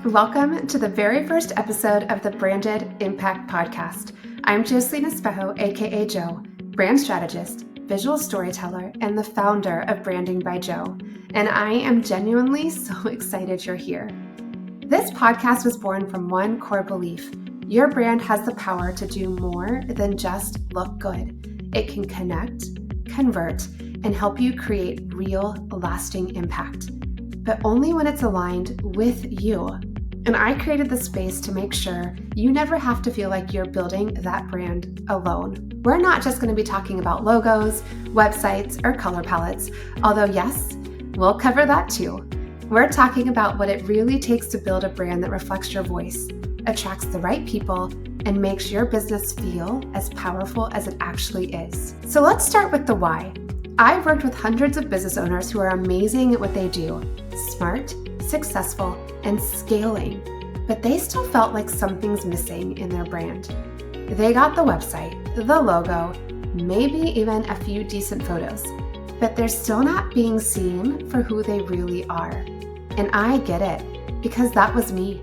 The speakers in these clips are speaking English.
Welcome to the very first episode of the Branded Impact Podcast. I'm Jocelyn Espejo, aka Jo, brand strategist, visual storyteller, and the founder of Branding by Jo. And I am genuinely so excited you're here. This podcast was born from one core belief. Your brand has the power to do more than just look good. It can connect, convert, and help you create real, lasting impact. But only when it's aligned with you. And I created the space to make sure you never have to feel like you're building that brand alone. We're not just going to be talking about logos, websites, or color palettes, although yes, we'll cover that too. We're talking about what it really takes to build a brand that reflects your voice, attracts the right people, and makes your business feel as powerful as it actually is. So let's start with the why. I've worked with hundreds of business owners who are amazing at what they do, smart, successful, and scaling, but they still felt like something's missing in their brand. They got the website, the logo, maybe even a few decent photos, but they're still not being seen for who they really are. And I get it, because that was me.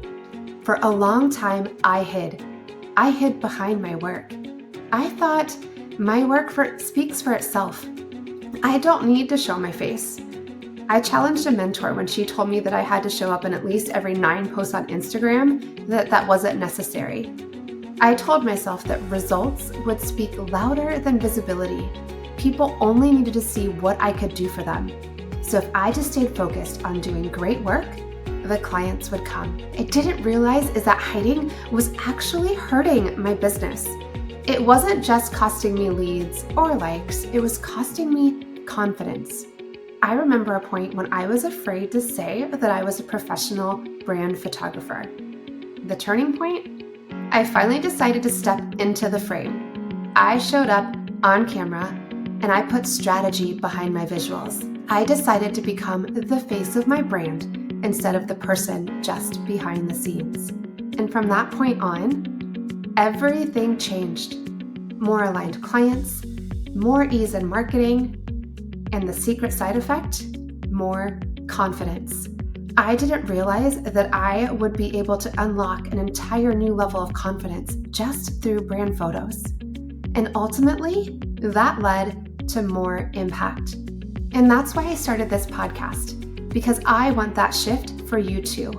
For a long time, I hid behind my work. I thought my work speaks for itself. I don't need to show my face. I challenged a mentor when she told me that I had to show up in at least every 9 posts on Instagram, that wasn't necessary. I told myself that results would speak louder than visibility. People only needed to see what I could do for them. So if I just stayed focused on doing great work, the clients would come. I didn't realize is that hiding was actually hurting my business. It wasn't just costing me leads or likes, it was costing me confidence. I remember a point when I was afraid to say that I was a professional brand photographer. The turning point? I finally decided to step into the frame. I showed up on camera and I put strategy behind my visuals. I decided to become the face of my brand instead of the person just behind the scenes. And from that point on, everything changed. More aligned clients, more ease in marketing, and the secret side effect, more confidence. I didn't realize that I would be able to unlock an entire new level of confidence just through brand photos. And ultimately, that led to more impact. And that's why I started this podcast, because I want that shift for you too.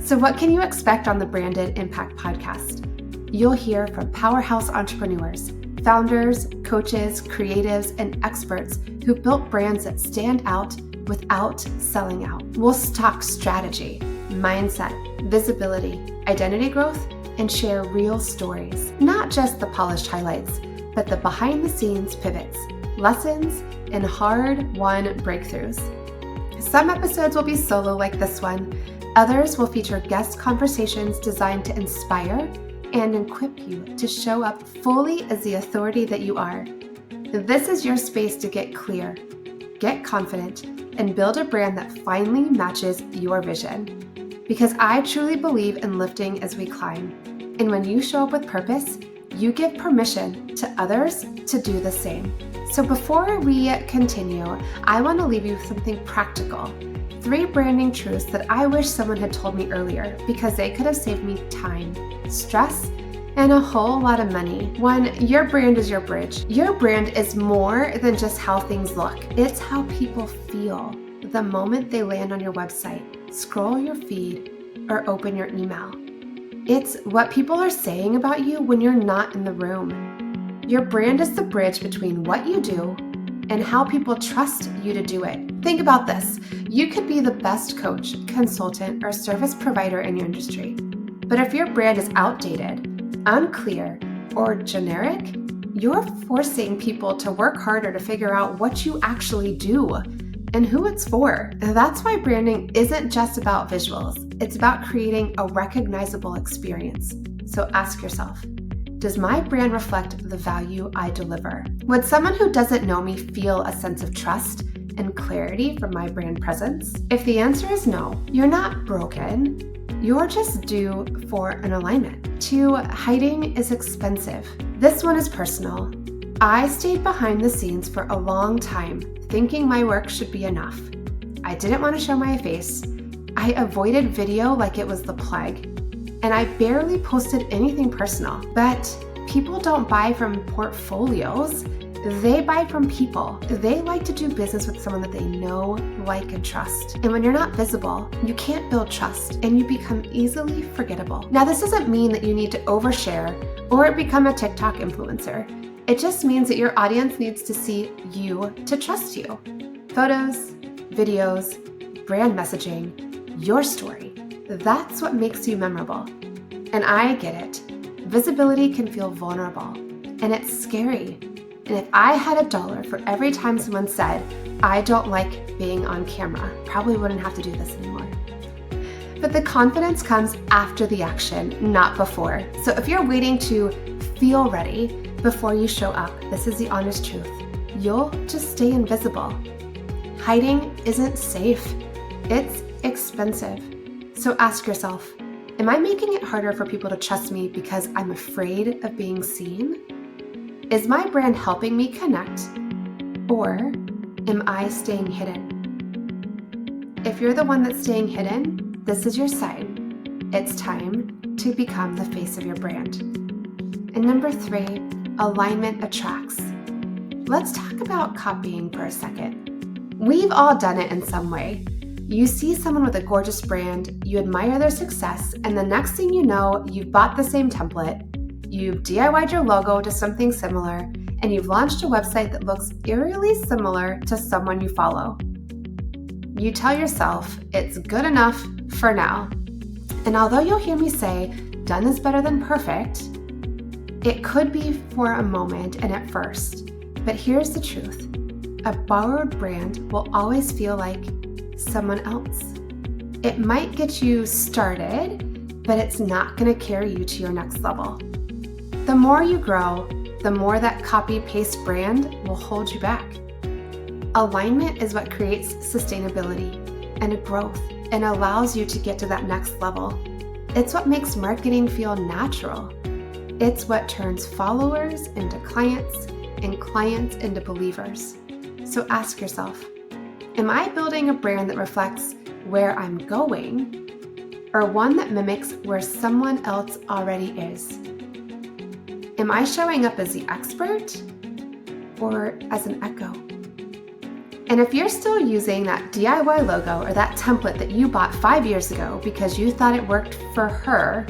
So what can you expect on the Branded Impact Podcast? You'll hear from powerhouse entrepreneurs, founders, coaches, creatives, and experts who built brands that stand out without selling out. We'll talk strategy, mindset, visibility, identity growth, and share real stories. Not just the polished highlights, but the behind-the-scenes pivots, lessons, and hard-won breakthroughs. Some episodes will be solo like this one. Others will feature guest conversations designed to inspire and equip you to show up fully as the authority that you are. This is your space to get clear, get confident, and build a brand that finally matches your vision. Because I truly believe in lifting as we climb. And when you show up with purpose, you give permission to others to do the same. So before we continue, I want to leave you with something practical. 3 branding truths that I wish someone had told me earlier because they could have saved me time, stress, and a whole lot of money. 1, your brand is your bridge. Your brand is more than just how things look. It's how people feel the moment they land on your website, scroll your feed, or open your email. It's what people are saying about you when you're not in the room. Your brand is the bridge between what you do and how people trust you to do it. Think about this. You could be the best coach, consultant, or service provider in your industry. But if your brand is outdated, unclear, or generic, you're forcing people to work harder to figure out what you actually do and who it's for. And that's why branding isn't just about visuals. It's about creating a recognizable experience. So ask yourself, does my brand reflect the value I deliver? Would someone who doesn't know me feel a sense of trust and clarity from my brand presence? If the answer is no, you're not broken. You're just due for an alignment. 2, hiding is expensive. This one is personal. I stayed behind the scenes for a long time, thinking my work should be enough. I didn't want to show my face. I avoided video like it was the plague, and I barely posted anything personal. But people don't buy from portfolios. They buy from people. They like to do business with someone that they know, like, and trust. And when you're not visible, you can't build trust and you become easily forgettable. Now, this doesn't mean that you need to overshare or become a TikTok influencer. It just means that your audience needs to see you to trust you. Photos, videos, brand messaging, your story. That's what makes you memorable. And I get it. Visibility can feel vulnerable and it's scary. And if I had $1 for every time someone said, I don't like being on camera, probably wouldn't have to do this anymore. But the confidence comes after the action, not before. So if you're waiting to feel ready before you show up, this is the honest truth. You'll just stay invisible. Hiding isn't safe. It's expensive. So ask yourself, am I making it harder for people to trust me because I'm afraid of being seen? Is my brand helping me connect, or am I staying hidden? If you're the one that's staying hidden, this is your sign. It's time to become the face of your brand. And number 3, alignment attracts. Let's talk about copying for a second. We've all done it in some way. You see someone with a gorgeous brand, you admire their success, and the next thing you know, you've bought the same template, you've DIY'd your logo to something similar, and you've launched a website that looks eerily similar to someone you follow. You tell yourself it's good enough for now. And although you'll hear me say, done is better than perfect, it could be for a moment and at first. But here's the truth. A borrowed brand will always feel like someone else. It might get you started, but it's not going to carry you to your next level. The more you grow, the more that copy-paste brand will hold you back. Alignment is what creates sustainability and growth and allows you to get to that next level. It's what makes marketing feel natural. It's what turns followers into clients and clients into believers. So ask yourself, am I building a brand that reflects where I'm going, or one that mimics where someone else already is? Am I showing up as the expert or as an echo? And if you're still using that DIY logo or that template that you bought 5 years ago because you thought it worked for her,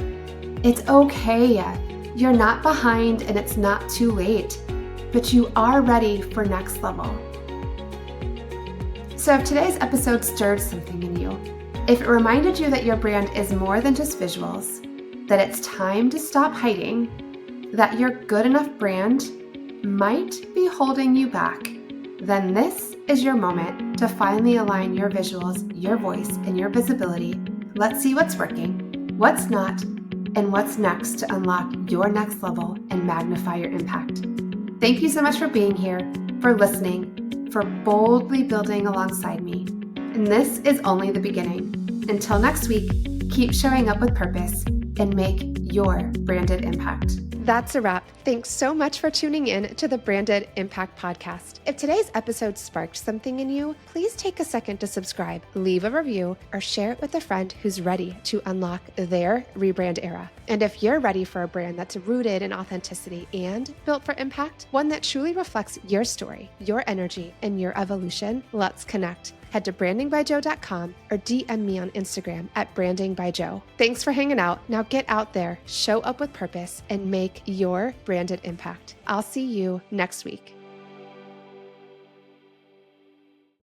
it's okay. You're not behind and it's not too late, but you are ready for next level. So if today's episode stirred something in you, if it reminded you that your brand is more than just visuals, that it's time to stop hiding, that your good enough brand might be holding you back, then this is your moment to finally align your visuals, your voice, and your visibility. Let's see what's working, what's not, and what's next to unlock your next level and magnify your impact. Thank you so much for being here, for listening, for boldly building alongside me. And this is only the beginning. Until next week, keep showing up with purpose and make your branded impact. That's a wrap. Thanks so much for tuning in to the Branded Impact Podcast. If today's episode sparked something in you, please take a second to subscribe, leave a review, or share it with a friend who's ready to unlock their rebrand era. And if you're ready for a brand that's rooted in authenticity and built for impact, one that truly reflects your story, your energy, and your evolution, let's connect. Head to brandingbyjoe.com or DM me on Instagram at brandingbyjoe. Thanks for hanging out. Now get out there, show up with purpose, and make your branded impact. I'll see you next week.